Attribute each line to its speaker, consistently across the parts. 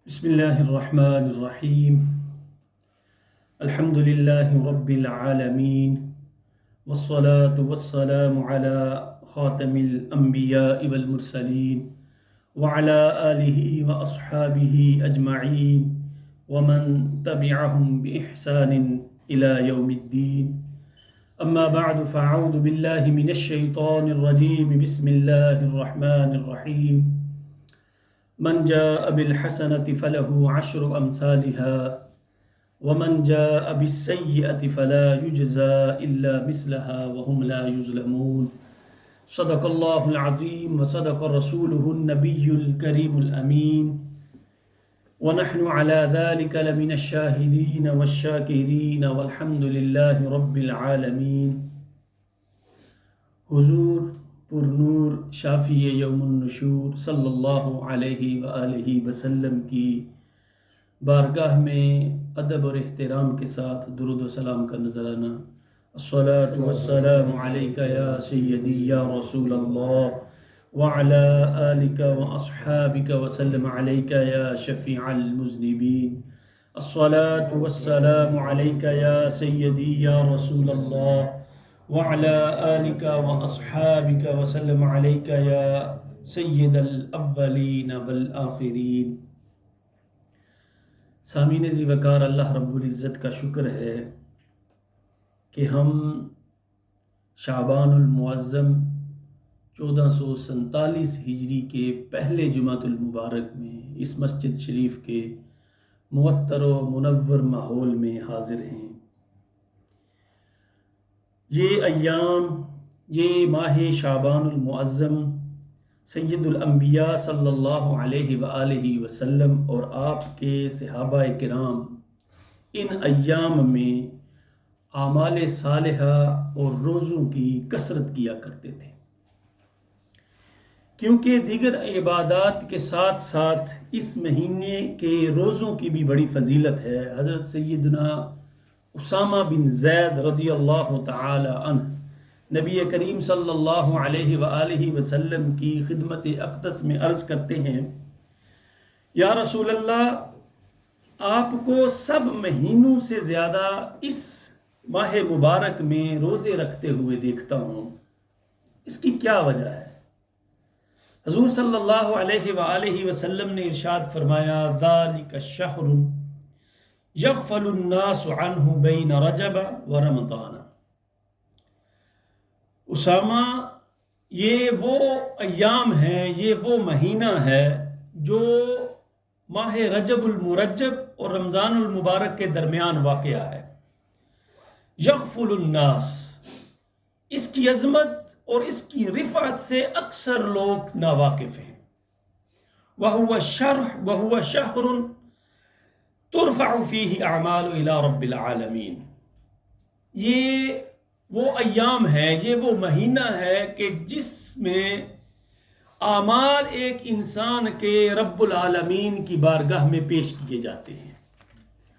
Speaker 1: بسم الله الرحمن الرحيم. الحمد لله رب العالمين، والصلاة والسلام على خاتم الأنبياء والمرسلين وعلى آله وأصحابه أجمعين ومن تبعهم بإحسان إلى يوم الدين. أما بعد، فأعوذ بالله من الشيطان الرجيم. بسم الله الرحمن الرحيم. من جاء بالحسنة فله عشر أمثالها ومن جاء بالسيئة فلا يجزى إلا مثلها وهم لا يظلمون. صدق الله العظيم وصدق رسوله النبي الكريم الأمين، ونحن على ذلك لمن الشاهدين والشاكرين والحمد لله رب العالمين. حضور پرنور شافی یوم النشور صلی اللہ علیہ وآلہ وسلم کی بارگاہ میں ادب اور احترام کے ساتھ درود و سلام کا نذرانہ. الصلاۃ والسلام علیک یا سیدی یا رسول اللہ وعلی آلک واصحابک وسلم علیک یا شفیع المذنبین. الصلاۃ والسلام علیک یا سیدی یا رسول اللہ وعلى آلك وأصحابك وسلم عليك يا سيد الأولين والآخرين. سامعین ذی وقار، اللہ رب العزت کا شکر ہے کہ ہم شعبان المعظم 1447 ہجری کے پہلے جمعۃ المبارک میں اس مسجد شریف کے معطر و منور ماحول میں حاضر ہیں. یہ ایام، یہ ماہ شعبان المعظم سید الانبیاء صلی اللہ علیہ وآلہ وسلم اور آپ کے صحابہ کرام ان ایام میں اعمال صالحہ اور روزوں کی کثرت کیا کرتے تھے، کیونکہ دیگر عبادات کے ساتھ ساتھ اس مہینے کے روزوں کی بھی بڑی فضیلت ہے. حضرت سیدنا اسامہ بن زید رضی اللہ تعالی عنہ نبی کریم صلی اللہ علیہ وآلہ وسلم کی خدمت اقدس میں عرض کرتے ہیں، یا رسول اللہ، آپ کو سب مہینوں سے زیادہ اس ماہ مبارک میں روزے رکھتے ہوئے دیکھتا ہوں، اس کی کیا وجہ ہے؟ حضور صلی اللہ علیہ وآلہ وسلم نے ارشاد فرمایا، ذالک شہر یغفل الناس عنہ بین رجب و رمضان. اسامہ، یہ وہ ایام ہیں، یہ وہ مہینہ ہے جو ماہ رجب المرجب اور رمضان المبارک کے درمیان واقع ہے. یغفل الناس، اس کی عظمت اور اس کی رفعت سے اکثر لوگ ناواقف ہیں. وہو شہر ترفع فیہ اعمال الی رب العالمین. یہ وہ ایام ہے، یہ وہ مہینہ ہے کہ جس میں اعمال ایک انسان کے رب العالمین کی بارگاہ میں پیش کیے جاتے ہیں.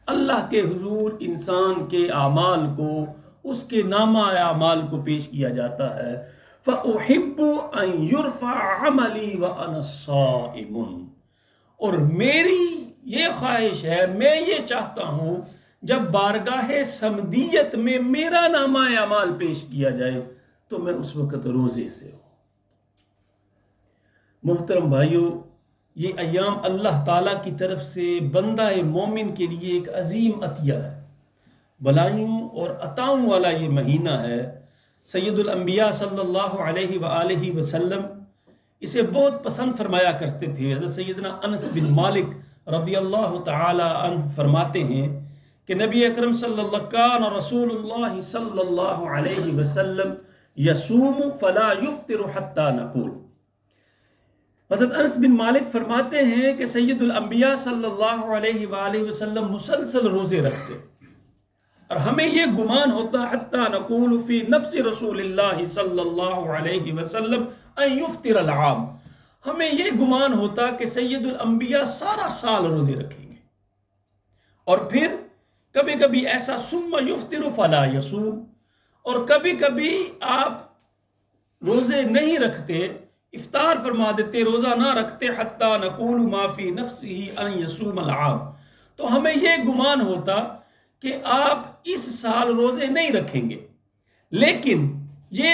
Speaker 1: اللہ کے حضور انسان کے اعمال کو، اس کے نامہ اعمال کو پیش کیا جاتا ہے. فأحب ان يرفع عملی وانا صائم. اور میری یہ خواہش ہے، میں یہ چاہتا ہوں، جب بارگاہ سمدیت میں میرا نامہ اعمال پیش کیا جائے تو میں اس وقت روزے سے ہوں. محترم بھائیو، یہ ایام اللہ تعالیٰ کی طرف سے بندہ مومن کے لیے ایک عظیم عطیہ ہے، بلائیوں اور عطاؤں والا یہ مہینہ ہے. سید الانبیاء صلی اللہ علیہ وآلہ وسلم اسے بہت پسند فرمایا کرتے تھے. حضرت سیدنا انس بن مالک رضی اللہ تعالی عنہ فرماتے ہیں کہ نبی اکرم صلی اللہ کان رسول اللہ صلی اللہ علیہ وسلم یصوم فلا یفطر حتی نقول. حضرت انس بن مالک فرماتے ہیں کہ سید الانبیاء صلی اللہ علیہ وآلہ وسلم مسلسل روزے رکھتے، اور ہمیں یہ گمان ہوتا حتی نقول فی نفس رسول اللہ صلی اللہ علیہ وسلم ان یفطر العام. ہمیں یہ گمان ہوتا کہ سید الانبیاء سارا سال روزے رکھیں گے، اور پھر کبھی کبھی ایسا ثم یفطر فلا یصوم، اور کبھی کبھی آپ روزے نہیں رکھتے افطار فرما دیتے، روزہ نہ رکھتے، حتی نقول ما فی نفسہ ان یصوم العام، تو ہمیں یہ گمان ہوتا کہ آپ اس سال روزے نہیں رکھیں گے، لیکن یہ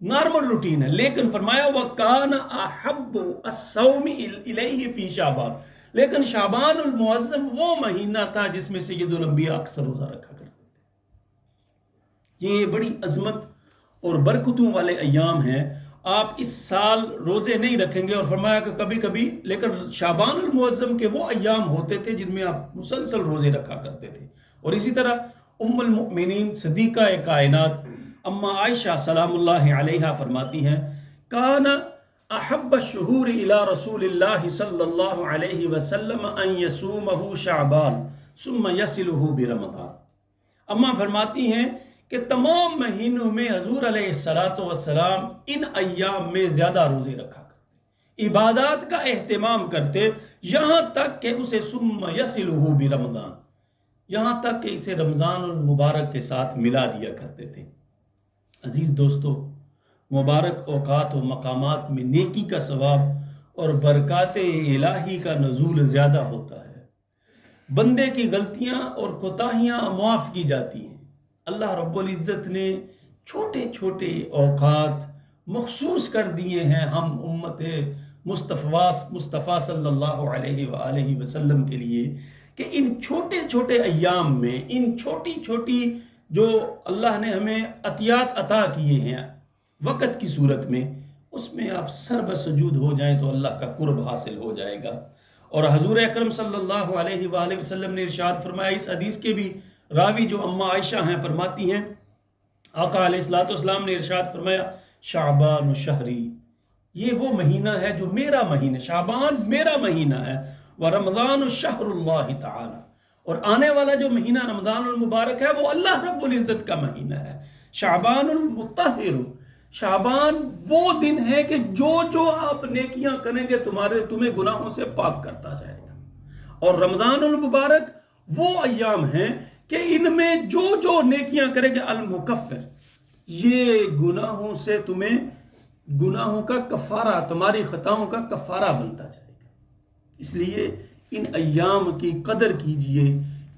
Speaker 1: نارمل روٹین ہے۔ لیکن فرمایا وَكَانَ أَحَبُّ الصَّوْمِ إِلَيْهِ فِي شعبان، لیکن شعبان المعظم وہ مہینہ تھا جس میں سید الانبیاء اکثر روزہ رکھا کرتے تھے۔ یہ بڑی عظمت اور برکتوں والے ایام ہیں۔ آپ اس سال روزے نہیں رکھیں گے، اور فرمایا کہ کبھی کبھی، لیکن شعبان المعظم کے وہ ایام ہوتے تھے جن میں آپ مسلسل روزے رکھا کرتے تھے۔ اور اسی طرح ام المؤمنین صدیقہ کائنات اما عائشہ سلام اللہ علیہا فرماتی ہیں کان احب الشہور الی رسول اللہ صلی اللہ علیہ وسلم ان یصومہ شعبان ثم یصلہ برمضان۔ اما فرماتی ہیں کہ تمام مہینوں میں حضور علیہ السلام ان ایام میں زیادہ روزے رکھا کرتے، عبادات کا اہتمام کرتے، یہاں تک کہ اسے ثم یصلہ برمضان، یہاں تک کہ اسے رمضان المبارک کے ساتھ ملا دیا کرتے تھے۔ عزیز دوستو، مبارک اوقات و مقامات میں نیکی کا ثواب اور برکات الہی کا نزول زیادہ ہوتا ہے۔ بندے کی غلطیاں اور کوتاہیاں معاف کی جاتی ہیں۔ اللہ رب العزت نے چھوٹے چھوٹے اوقات مخصوص کر دیے ہیں ہم امت مصطفیٰ صلی اللہ علیہ وآلہ وسلم کے لیے، کہ ان چھوٹے چھوٹے ایام میں، ان چھوٹی چھوٹی جو اللہ نے ہمیں عطیات عطا کیے ہیں وقت کی صورت میں، اس میں آپ سر بسجود ہو جائیں تو اللہ کا قرب حاصل ہو جائے گا۔ اور حضور اکرم صلی اللہ علیہ وآلہ وسلم نے ارشاد فرمایا، اس حدیث کے بھی راوی جو اما عائشہ ہیں فرماتی ہیں، آقا علیہ السلام نے ارشاد فرمایا شعبان شہری، یہ وہ مہینہ ہے جو میرا مہینہ، شعبان میرا مہینہ ہے، ورمضان شہر اللہ تعالی، اور آنے والا جو مہینہ رمضان المبارک ہے وہ اللہ رب العزت کا مہینہ ہے۔ شعبان المطہر، شعبان وہ دن ہے کہ جو آپ نیکیاں کریں گے تمہیں گناہوں سے پاک کرتا جائے گا، اور رمضان المبارک وہ ایام ہیں کہ ان میں جو نیکیاں کریں گے المکفر، یہ گناہوں سے تمہیں گناہوں کا کفارہ، تمہاری خطاؤں کا کفارہ بنتا جائے گا۔ اس لیے ان ایام کی قدر کیجئے،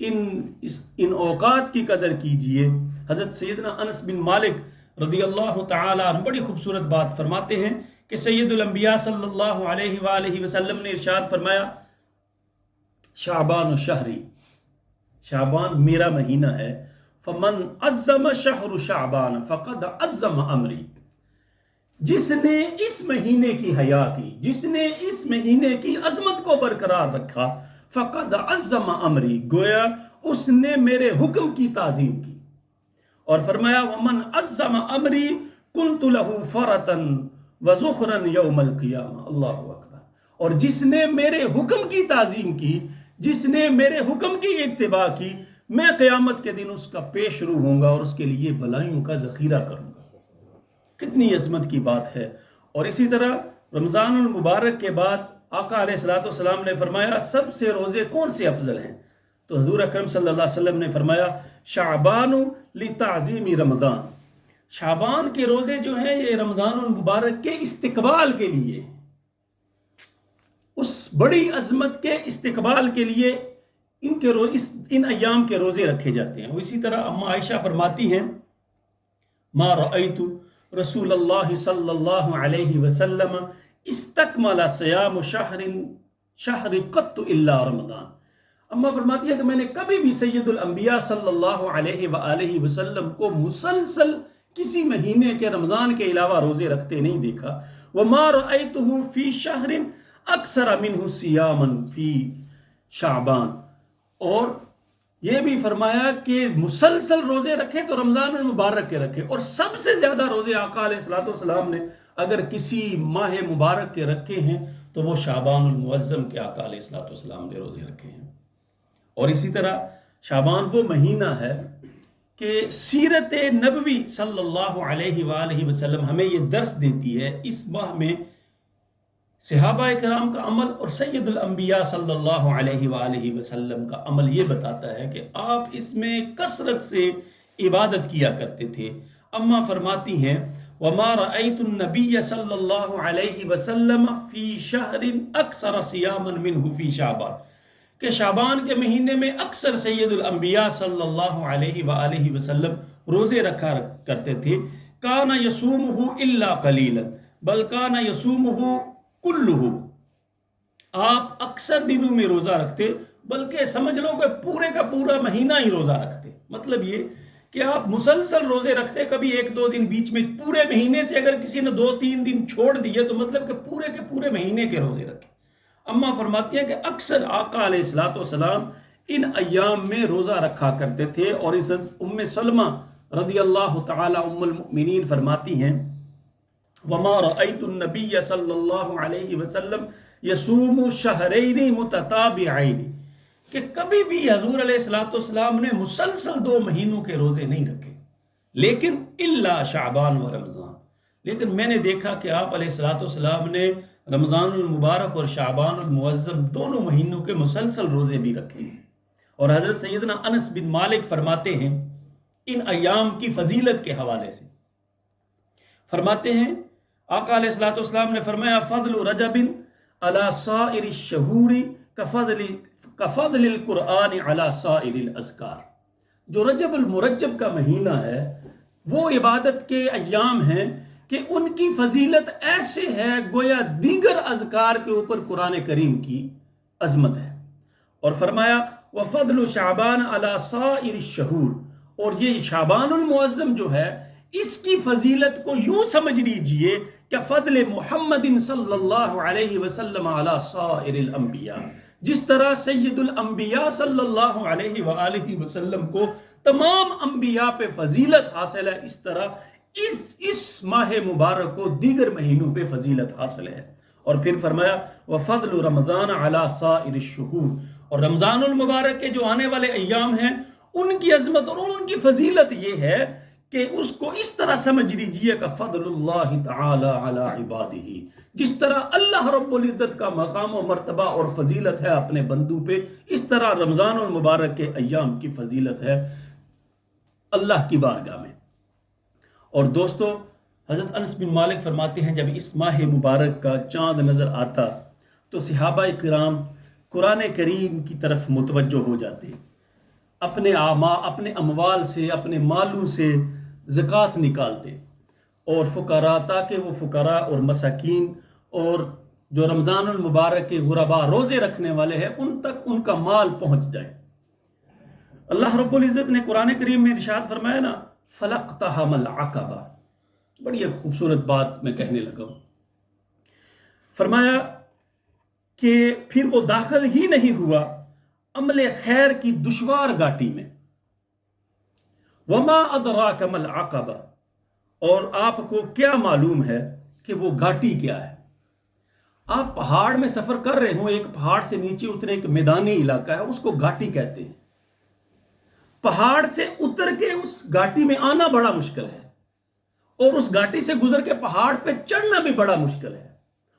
Speaker 1: ان اوقات کی قدر کیجئے۔ حضرت سیدنا انس بن مالک رضی اللہ تعالی عنہ بڑی خوبصورت بات فرماتے ہیں کہ سید الانبیاء صلی اللہ علیہ وآلہ وسلم نے ارشاد فرمایا شعبان شہری، شعبان میرا مہینہ ہے، فمن عظم شہر شعبان فقد عظم امری، جس نے اس مہینے کی حیا کی، جس نے اس مہینے کی عظمت کو برقرار رکھا، فقد عظم امری، گویا اس نے میرے حکم کی تعظیم کی۔ اور فرمایا ومن عظم امری کنت له فرطا وذخرا یوم القیامہ، اللہ اکبر، اور جس نے میرے حکم کی تعظیم کی، جس نے میرے حکم کی اتباع کی، میں قیامت کے دن اس کا پیش رو ہوں گا اور اس کے لیے بھلائیوں کا ذخیرہ کروں گا۔ کتنی عظمت کی بات ہے۔ اور اسی طرح رمضان المبارک کے بعد آقا علیہ السلام نے فرمایا سب سے روزے کون سے افضل ہیں؟ تو حضور اکرم صلی اللہ علیہ وسلم نے فرمایا شعبان لتعظیم رمضان، شعبان کے روزے جو ہیں یہ رمضان المبارک کے استقبال کے لیے، اس بڑی عظمت کے استقبال کے لیے ان ایام کے روزے رکھے جاتے ہیں۔ اسی طرح اما عائشہ فرماتی ہیں ما رأیت رسول اللہ صلی اللہ علیہ وسلم استکمل صیام شہر قط الا رمضان، اما فرماتی ہے کہ میں نے کبھی بھی سید الانبیاء صلی اللہ علیہ وآلہ وسلم کو مسلسل کسی مہینے کے رمضان کے علاوہ روزے رکھتے نہیں دیکھا۔ وما رأیتہ فی شہر اکثر منہ صیاما فی شعبان، اور یہ بھی فرمایا کہ مسلسل روزے رکھے تو رمضان المبارک کے رکھے، اور سب سے زیادہ روزے آقا علیہ السلام نے اگر کسی ماہ مبارک کے رکھے ہیں تو وہ شعبان المعظم کے آقا علیہ السلام نے روزے رکھے ہیں۔ اور اسی طرح شعبان وہ مہینہ ہے کہ سیرت نبوی صلی اللہ علیہ وآلہ وسلم ہمیں یہ درس دیتی ہے، اس ماہ میں صحابہ کرام کا عمل اور سید الانبیاء صلی اللہ علیہ وآلہ وسلم کا عمل یہ بتاتا ہے کہ آپ اس میں کثرت سے عبادت کیا کرتے تھے۔ اما فرماتی ہیں وما رأيت النبي صلی اللہ علیہ وسلم فی شہر اکثر صیاما منہ فی شعبان، کہ شعبان کے مہینے میں اکثر سید الانبیاء صلی اللہ علیہ وآلہ وسلم روزے رکھا کرتے تھے. کان یصومہ الا قلیلا بل کان یصومہ کلہ، آپ اکثر دنوں میں روزہ رکھتے بلکہ سمجھ لو کہ پورے کا پورا مہینہ ہی روزہ رکھتے. مطلب یہ کہ آپ مسلسل روزے رکھتے، کبھی ایک دو دن بیچ میں، پورے مہینے سے اگر کسی نے 2-3 دن چھوڑ دیے تو مطلب کہ پورے کے پورے مہینے کے روزے رکھے. اما فرماتی ہیں کہ اکثر آقا علیہ الصلوۃ والسلام ان ایام میں روزہ رکھا کرتے تھے. اور اس ام سلمہ رضی اللہ تعالی ام المؤمنین فرماتی ہیں وما رأیت النبی صلی اللہ علیہ وسلم یصوم شہرین متتابعین، کہ کبھی بھی حضور علیہ الصلوۃ والسلام نے مسلسل 2 مہینوں کے روزے نہیں رکھے، لیکن الا شعبان و رمضان، لیکن میں نے دیکھا کہ آپ علیہ الصلوۃ والسلام نے رمضان المبارک اور شعبان المعظم دونوں مہینوں کے مسلسل روزے بھی رکھے ہیں. اور حضرت سیدنا انس بن مالک فرماتے ہیں ان ایام کی فضیلت کے حوالے سے، فرماتے ہیں آقا علیہ الصلوۃ والسلام نے فرمایا فضل رجب علی سائر الشہور کفضل القرآن علی سائر الاذکار. جو رجب المرجب کا مہینہ ہے وہ عبادت کے ایام ہیں کہ ان کی فضیلت ایسے ہے گویا دیگر اذکار کے اوپر قرآن کریم کی عظمت ہے. اور فرمایا وفضل شعبان علی سائر الشہور، اور یہ شعبان المعظم جو ہے اس کی فضیلت کو یوں سمجھ لیجئے کہ فضل محمد صلی اللہ علیہ وسلم علی سائر الانبیاء، جس طرح سید الانبیاء صلی اللہ علیہ وآلہ وسلم کو تمام انبیاء پہ فضیلت حاصل ہے، اس طرح اس ماہ مبارک کو دیگر مہینوں پہ فضیلت حاصل ہے. اور پھر فرمایا وفضل رمضان علی سائر الشہور، اور رمضان المبارک کے جو آنے والے ایام ہیں ان کی عظمت اور ان کی فضیلت یہ ہے کہ اس کو اس طرح سمجھ لیجئے کہ فضل اللہ تعالی علی عبادہ، جس طرح اللہ رب العزت کا مقام و مرتبہ اور فضیلت ہے اپنے بندوں پہ، اس طرح رمضان المبارک کے ایام کی فضیلت ہے اللہ کی بارگاہ میں. اور دوستو حضرت انس بن مالک فرماتے ہیں جب اس ماہ مبارک کا چاند نظر آتا تو صحابہ کرام قرآن کریم کی طرف متوجہ ہو جاتے، اپنے اموال سے، اپنے مالوں سے زکوٰۃ نکالتے، اور فقراء، تاکہ وہ فقراء اور مساکین اور جو رمضان المبارک کے غرباء روزے رکھنے والے ہیں ان تک ان کا مال پہنچ جائے. اللہ رب العزت نے قرآن کریم میں ارشاد فرمایا نا فَلَقْتَحَمَ الْعَقَبَةَ، بڑی ایک خوبصورت بات میں کہنے لگا ہوں. فرمایا کہ پھر وہ داخل ہی نہیں ہوا عمل خیر کی دشوار گھاٹی میں. وَمَا أَدْرَاكَ مَا الْعَقَبَةُ، اور آپ کو کیا معلوم ہے کہ وہ گھاٹی کیا ہے. آپ پہاڑ میں سفر کر رہے ہوں، ایک پہاڑ سے نیچے اترے، ایک میدانی علاقہ ہے، اس کو گھاٹی کہتے ہیں. پہاڑ سے اتر کے اس گھاٹی میں آنا بڑا مشکل ہے، اور اس گھاٹی سے گزر کے پہاڑ پہ چڑھنا بھی بڑا مشکل ہے.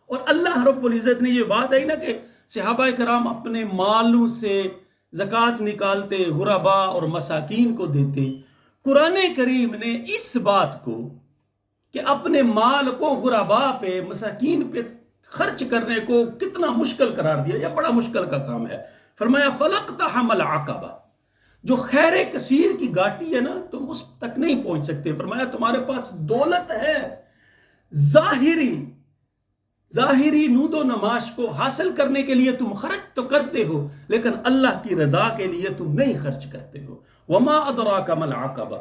Speaker 1: اور اللہ رب العزت نے یہ بات ہے نا کہ صحابہ کرام اپنے مالوں سے زکوٰۃ نکالتے، غرباء اور مساکین کو دیتے. قرآن کریم نے اس بات کو کہ اپنے مال کو غرباء پہ، مساکین پہ خرچ کرنے کو کتنا مشکل قرار دیا، یہ بڑا مشکل کا کام ہے. فرمایا فَلَقْتَحَمَ الْعَقَبَةَ، جو خیر کثیر کی گھاٹی ہے نا تم اس تک نہیں پہنچ سکتے. فرمایا تمہارے پاس دولت ہے، ظاہری نود و نماش کو حاصل کرنے کے لیے تم خرچ تو کرتے ہو، لیکن اللہ کی رضا کے لیے تم نہیں خرچ کرتے ہو. وما ادراک ما العقبہ،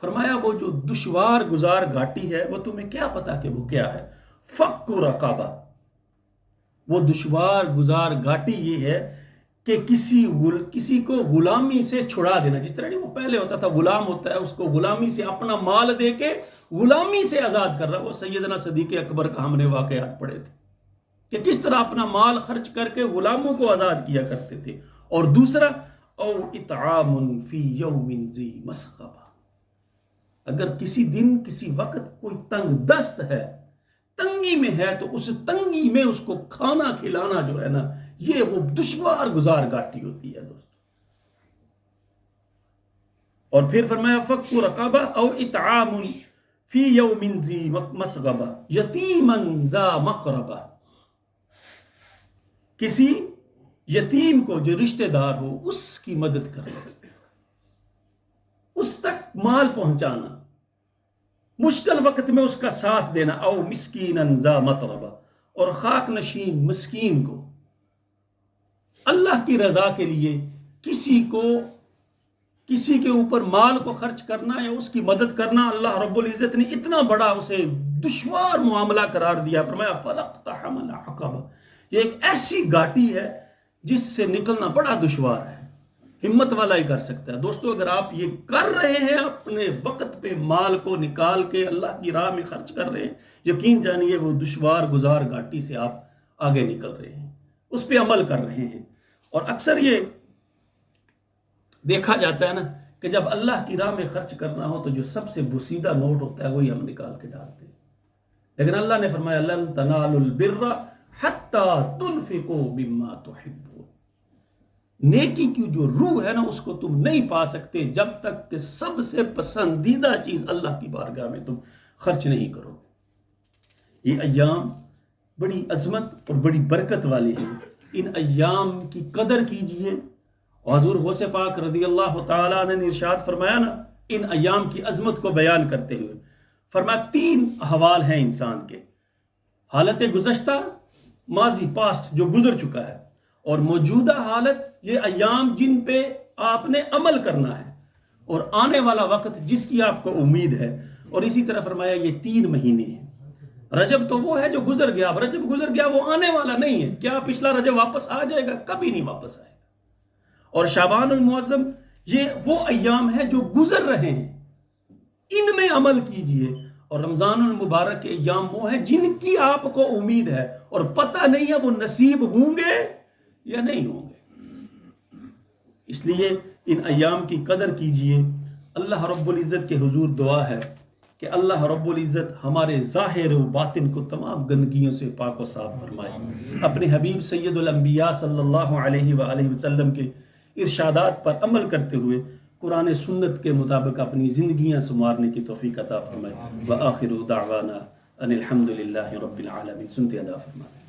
Speaker 1: فرمایا وہ جو دشوار گزار گھاٹی ہے وہ تمہیں کیا پتا کہ وہ کیا ہے. فک رقبہ، وہ دشوار گزار گھاٹی یہ ہے کہ کسی کو غلامی سے چھڑا دینا. جس طرح وہ پہلے ہوتا تھا غلام ہوتا ہے، اس کو غلامی سے اپنا مال دے کے غلامی سے آزاد کر رہا. وہ سیدنا صدیق اکبر کا ہم نے واقعات پڑھے تھے کہ کس طرح اپنا مال خرچ کر کے غلاموں کو آزاد کیا کرتے تھے. اور دوسرا او اطعام فی یوم ذی مسغبہ، اگر کسی دن کسی وقت کوئی تنگ دست ہے، تنگی میں ہے، تو اس تنگی میں اس کو کھانا کھلانا جو ہے نا یہ وہ دشوار گزار گھاٹی ہوتی ہے دوست. اور پھر فرمایا فک رقبہ او اطعام فی یوم ذی مسغبہ یتیما ذا مقربہ، کسی یتیم کو جو رشتہ دار ہو اس کی مدد کرنا، اس تک مال پہنچانا، مشکل وقت میں اس کا ساتھ دینا، او مسکینا ذا متربہ، اور خاک نشین مسکین کو اللہ کی رضا کے لیے کسی کے اوپر مال کو خرچ کرنا یا اس کی مدد کرنا، اللہ رب العزت نے اتنا بڑا اسے دشوار معاملہ قرار دیا. فرمایا فَلَقْتَحَمَ الْعَقَبَةَ، یہ ایک ایسی گھاٹی ہے جس سے نکلنا بڑا دشوار ہے، ہمت والا ہی کر سکتا ہے. دوستو اگر آپ یہ کر رہے ہیں، اپنے وقت پہ مال کو نکال کے اللہ کی راہ میں خرچ کر رہے ہیں، یقین جانیے وہ دشوار گزار گھاٹی سے آپ آگے نکل رہے ہیں، اس پہ عمل کر رہے ہیں. اور اکثر یہ دیکھا جاتا ہے نا کہ جب اللہ کی راہ میں خرچ کرنا ہو تو جو سب سے بسیدہ نوٹ ہوتا ہے وہی ہم نکال کے ڈالتے ہیں. لیکن اللہ نے فرمایا لن تنالوا البر حتی تنفقوا مما تحبون، نیکی کی جو روح ہے نا اس کو تم نہیں پا سکتے جب تک کہ سب سے پسندیدہ چیز اللہ کی بارگاہ میں تم خرچ نہیں کرو. یہ ایام بڑی عظمت اور بڑی برکت والے ہیں، ان ایام کی قدر کیجئے. حضور غوث پاک رضی اللہ تعالیٰ عنہ نے ارشاد فرمایا نا ان ایام کی عظمت کو بیان کرتے ہوئے، فرمایا 3 احوال ہیں انسان کے، حالت گزشتہ، ماضی پاسٹ جو گزر چکا ہے، اور موجودہ حالت یہ ایام جن پہ آپ نے عمل کرنا ہے، اور آنے والا وقت جس کی آپ کو امید ہے. اور اسی طرح فرمایا یہ 3 مہینے ہیں. رجب تو وہ ہے جو گزر گیا، اب رجب گزر گیا وہ آنے والا نہیں ہے. کیا پچھلا رجب واپس آ جائے گا؟ کبھی نہیں واپس آئے گا. اور شعبان المعظم یہ وہ ایام ہیں جو گزر رہے ہیں، ان میں عمل کیجئے. اور رمضان المبارک کے ایام وہ ہیں جن کی آپ کو امید ہے اور پتہ نہیں ہے وہ نصیب ہوں گے یا نہیں ہوں گے. اس لیے ان ایام کی قدر کیجئے. اللہ رب العزت کے حضور دعا ہے کہ اللہ رب العزت ہمارے ظاہر و باطن کو تمام گندگیوں سے پاک و صاف فرمائے. اپنے حبیب سید الانبیاء صلی اللہ علیہ وآلہ وسلم کے ارشادات پر عمل کرتے ہوئے قرآن سنت کے مطابق اپنی زندگیاں سنوارنے کی توفیق عطا فرمائے. وآخر دعوانا ان الحمد للہ رب العالمین. سنتے ادا فرمائے.